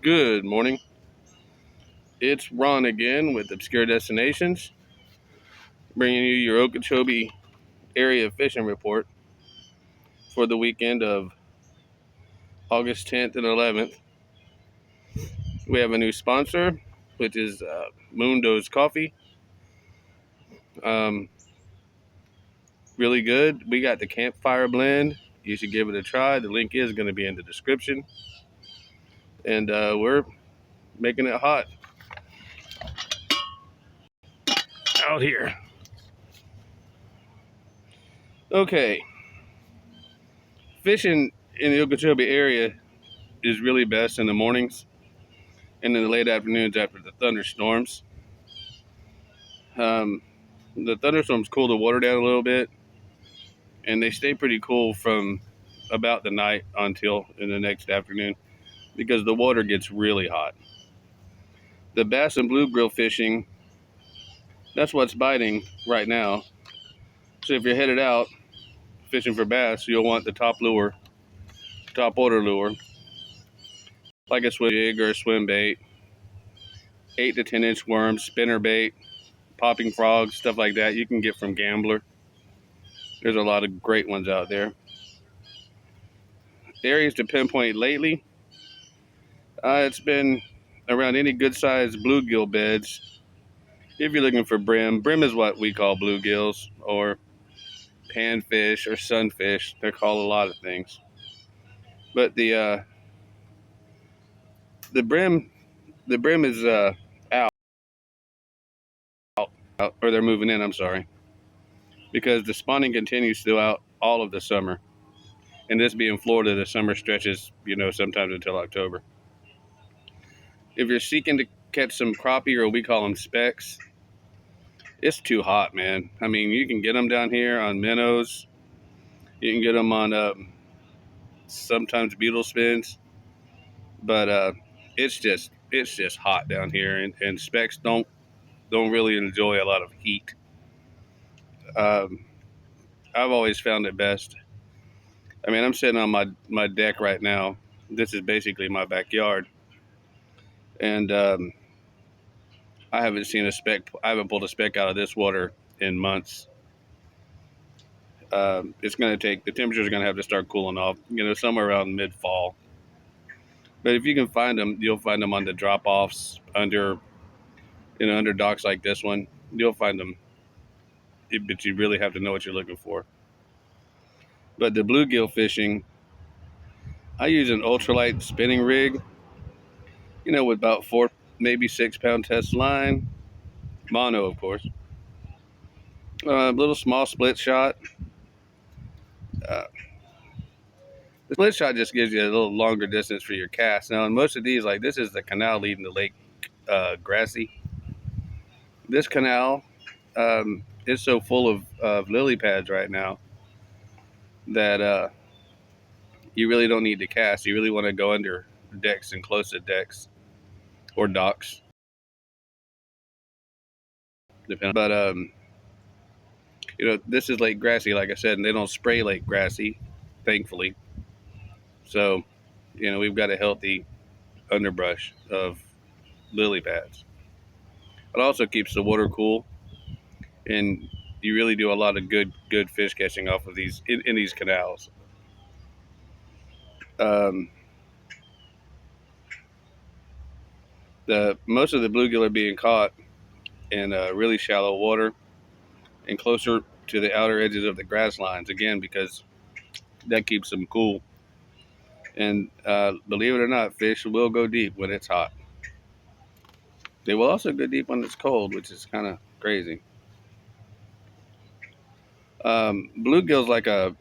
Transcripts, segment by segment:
Good morning. It's Ron again with Obscure Destinations, bringing you your Okeechobee area fishing report for the weekend of August 10th and 11th. We have a new sponsor, which is Mundo's Coffee. Really good. We got the campfire blend. You should give it a try. The link is going to be in the description. And we're making it hot out here. Okay. Fishing in the Okeechobee area is really best in the mornings and in the late afternoons after the thunderstorms. The thunderstorms cool the water down a little bit, and they stay pretty cool from about the night until in the next afternoon because the water gets really hot. The bass and bluegill fishing, that's what's biting right now. So if you're headed out fishing for bass, you'll want the top order lure, like a swim jig or a swim bait, 8 to 10 inch worms, spinner bait, popping frogs, stuff like that you can get from Gambler. There's a lot of great ones out there. Areas to pinpoint lately, it's been around any good sized bluegill beds. If you're looking for brim is what we call bluegills or panfish or sunfish. They're called a lot of things. But the brim is out, or they're moving in, I'm sorry. Because the spawning continues throughout all of the summer. And this being Florida, the summer stretches, sometimes until October. If you're seeking to catch some crappie, or we call them specks, it's too hot, man. I mean, you can get them down here on minnows. You can get them on sometimes beetle spins, but it's just hot down here, and specks don't really enjoy a lot of heat. I've always found it best. I mean, I'm sitting on my deck right now. This is basically my backyard, and I haven't seen a speck. I haven't pulled a speck out of this water in months. It's going to take, the temperatures are going to have to start cooling off, somewhere around mid-fall. But if you can find them, you'll find them on the drop-offs under docks like this one. You'll find them, but you really have to know what you're looking for. But the bluegill fishing, I use an ultralight spinning rig, with about 4, maybe 6 pound test line, mono, of course. Little small split shot. The split shot just gives you a little longer distance for your cast. Now, in most of these, like this is the canal leading to Lake Grassy. This canal is so full of lily pads right now that you really don't need to cast. You really want to go under decks and close to decks or docks. But this is Lake Grassy, like I said, and they don't spray Lake Grassy, thankfully. So, we've got a healthy underbrush of lily pads. It also keeps the water cool, and you really do a lot of good fish catching off of these in these canals. Most of the bluegill are being caught in really shallow water and closer to the outer edges of the grass lines, again, because that keeps them cool. And believe it or not, fish will go deep when it's hot. They will also go deep when it's cold, which is kind of crazy. Bluegill's like a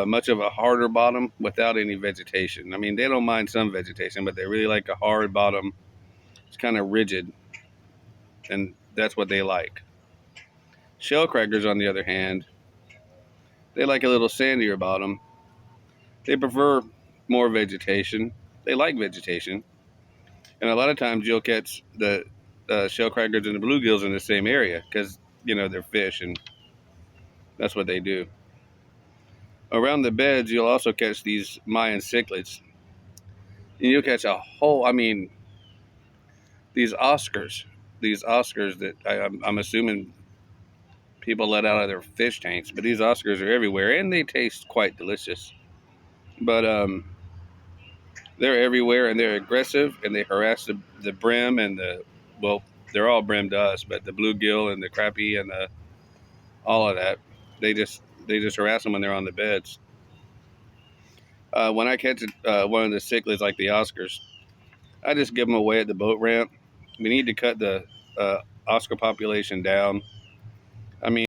much of a harder bottom without any vegetation. I mean, they don't mind some vegetation, but they really like a hard bottom. It's kind of rigid, and that's what they like. Shellcrackers, on the other hand, they like a little sandier bottom. They prefer more vegetation. They like vegetation, and a lot of times you'll catch the shellcrackers and the bluegills in the same area because they're fish, and that's what they do. Around the beds, you'll also catch these Mayan cichlids, and you'll catch a whole. I mean, these Oscars, that I'm assuming people let out of their fish tanks, but these Oscars are everywhere and they taste quite delicious. But they're everywhere and they're aggressive and they harass the brim and well, they're all brim to us, but the bluegill and the crappie and all of that, they just harass them when they're on the beds. When I catch one of the cichlids like the Oscars, I just give them away at the boat ramp. We need to cut the Oscar population down. I mean,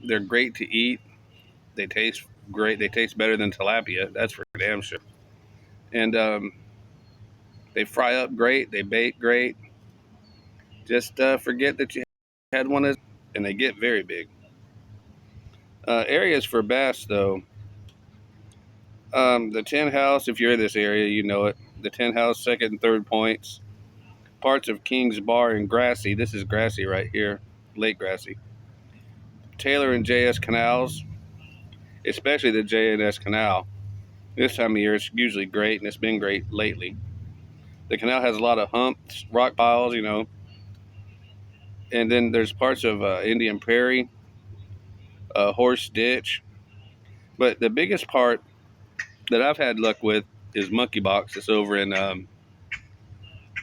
they're great to eat. They taste great. They taste better than tilapia. That's for damn sure. And they fry up great. They bake great. Just forget that you had one of, and they get very big. Areas for bass, though. The Tin House, if you're in this area, you know it. The Tin House, second and third points. Parts of King's Bar and Grassy. This is Grassy right here, Lake Grassy. Taylor and JS Canals, especially the JNS Canal. This time of year, it's usually great, and it's been great lately. The canal has a lot of humps, rock piles, and then there's parts of Indian Prairie, Horse Ditch. But the biggest part that I've had luck with is Monkey Box. It's over in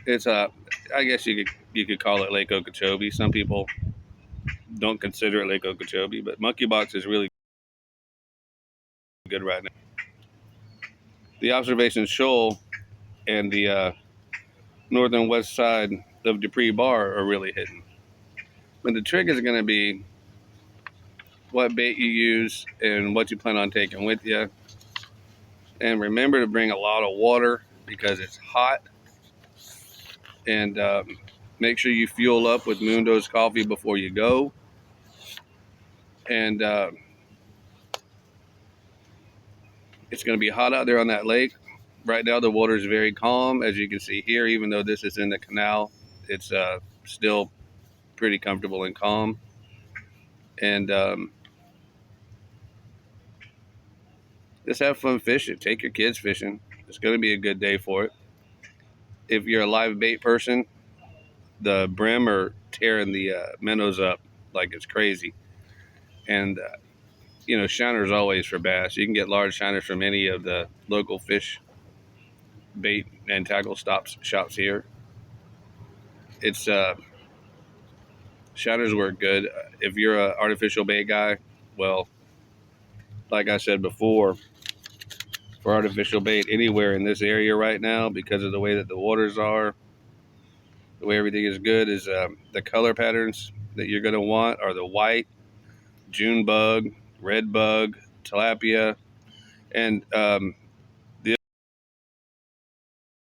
it's I guess you could call it Lake Okeechobee. Some people don't consider it Lake Okeechobee, but Monkey Box is really good right now. The Observation Shoal and the northern west side of Dupree Bar are really hitting. But the trick is going to be what bait you use and what you plan on taking with you. And remember to bring a lot of water because it's hot. And make sure you fuel up with Mundo's coffee before you go. And it's going to be hot out there on that lake. Right now the water is very calm, as you can see here. Even though this is in the canal, it's still pretty comfortable and calm. And just have fun fishing. Take your kids fishing. It's going to be a good day for it. If you're a live bait person, the brim are tearing the minnows up like it's crazy. And shiners always for bass. You can get large shiners from any of the local fish bait and tackle shops here. It's shiners work good. If you're an artificial bait guy, well, like I said before, for artificial bait anywhere in this area right now, because of the way that the waters are, the way everything is good, is the color patterns that you're going to want are the white, June bug, red bug, tilapia, and the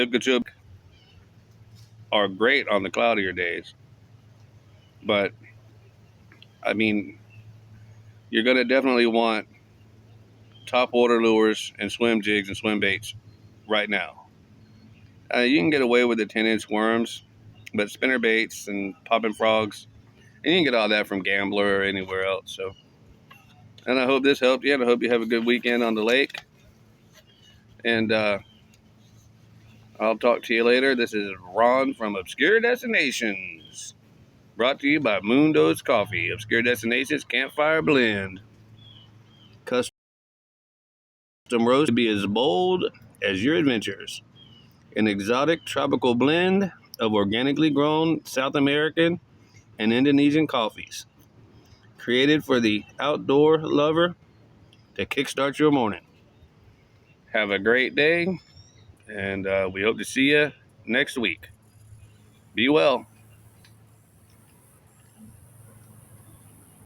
Okeechobee are great on the cloudier days. But I mean, you're going to definitely want top water lures and swim jigs and swim baits right now. You can get away with the 10-inch worms, but spinner baits and popping frogs, and you can get all that from Gambler or anywhere else. So, and I hope this helped you, and I hope you have a good weekend on the lake. And I'll talk to you later. This is Ron from Obscure Destinations, brought to you by Mundo's Coffee. Obscure Destinations Campfire Blend. Custom roast to be as bold as your adventures. An exotic tropical blend of organically grown South American and Indonesian coffees. Created for the outdoor lover to kickstart your morning. Have a great day, and we hope to see you next week. Be well.